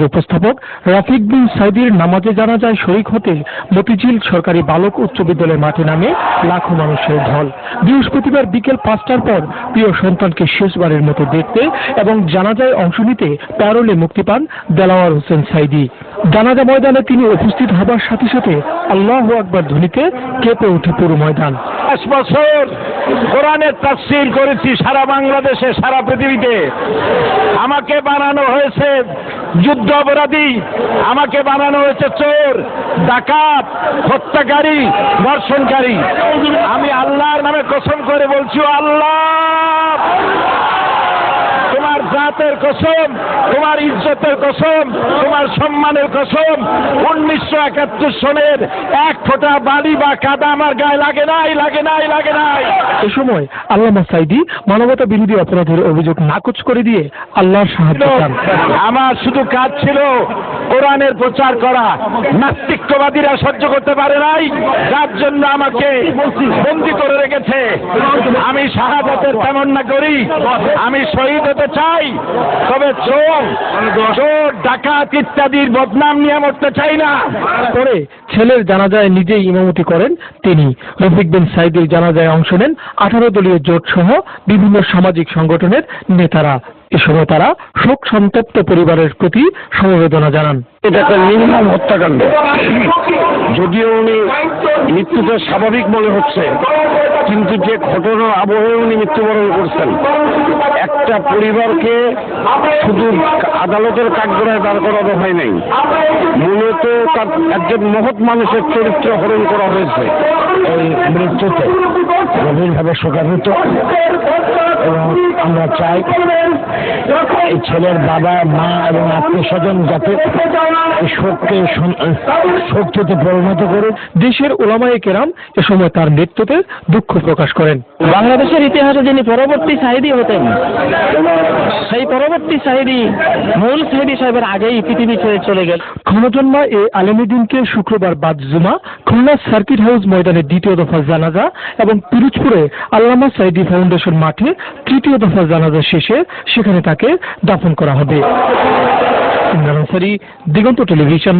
উপস্থাপক রাফিক বিন সাইদির নামাজে জানাজায় শরীক হতে মতিঝিল সরকারি বালক উচ্চ বিদ্যালয়ের মাঠে নামে লাখো মানুষের ঢল। বৃহস্পতিবার বিকেল 5টার পর প্রিয় সন্তানকে শেষবারের মতো দেখতে এবং জানাজায় অংশ নিতে প্যারোলে মুক্তি পান দেলাওয়ার হোসেন সাইদি। জানাজা ময়দানে তিনি উপস্থিত হবার সাথে সাথে আল্লাহু আকবার ধ্বনিতে কেঁপে ওঠে পুরো ময়দান। 5 বছর কোরআনের তাফসীর করেছি সারা বাংলাদেশে, সারা পৃথিবীতে। আমাকে বানানো হয়েছে যুদ্ধ অপরাধী, আমাকে বানানো হয়েছে চোর, ডাকাত, হত্যাকারী, ধর্ষণকারী। আমি আল্লাহর নামে কসম করে বলছি, আল্লাহ তোমার জাতের কসম, তোমার ইজ্জতের কসম, তোমার সম্মানের কসম, 1971 সনের এক ফোঁটা বালি বা কাদা আমার গায়ে লাগে নাই, লাগে নাই, লাগে নাই। এ সময় আল্লামা সাইদি মানবতা বিরোধী অপরাধের অভিযোগ নাকচ করে দিয়ে আল্লাহর সাহায্য চান। আমার শুধু কাজ ছিল কোরআনের প্রচার করা। নাস্তিকবাদীরা সহ্য করতে পারে নাই, যার জন্য আমাকে বন্দী করে রেখেছে। আমি শাহাদাতের তামান্না করি, আমি শহীদ হতে চাই, তবে চোর, ডাকাত ইত্যাদির বদনাম নিয়ে মরতে চাই না। পরে ছেলের জানাজায় নিজেই ইমামতি করেন তিনি। রফিক বিন সাইদির জানাজায় অংশ নেন 18 দলীয় জোট সহ বিভিন্ন সামাজিক সংগঠনের নেতারা। এ সময় তারা শোক সন্তপ্ত পরিবারের প্রতি সমবেদনা জানান। এটা একটা নির্মম হত্যাকাণ্ড। যদিও উনি মৃত্যুটা স্বাভাবিক মনে হচ্ছে, কিন্তু যে ঘটনার আবহে উনি মৃত্যুবরণ করছেন, একটা পরিবারকে শুধু আদালতের কাঠগড়ায় দাঁড় করানো হয় নাই, মূলত তার একজন মহৎ মানুষের চরিত্র হরণ করা হয়েছে। এই মৃত্যুতে গভীরভাবে শোকাহত এবং আমরা চাই এই ছেলের বাবা, মা এবং আত্মীয় স্বজন যাতে শোককে শক্তিতে পরিণত করে। দেশের ওলামায়ে কেরাম এ সময় তার মৃত্যুতে দুঃখ প্রকাশ করেন। বাংলাদেশের ইতিহাসে যিনি পরবর্তী সাইদি হতেন, সেই পরবর্তী সাইদি মূল সাইদি সাহেবের আগেই পৃথিবী ছেড়ে চলে গেল। ক্ষণজন্মা এ আলেমীদিনকে শুক্রবার বাদ জুমা খুলনা সার্কিট হাউস ময়দানে দ্বিতীয় দফা জানাজা এবং পিরোজপুরে আল্লামা সাইদি ফাউন্ডেশন মাঠে তৃতীয় দফা জানাজা শেষে সেখানে তাকে দাফন করা হবে। দিগন্ত টেলিভিশন।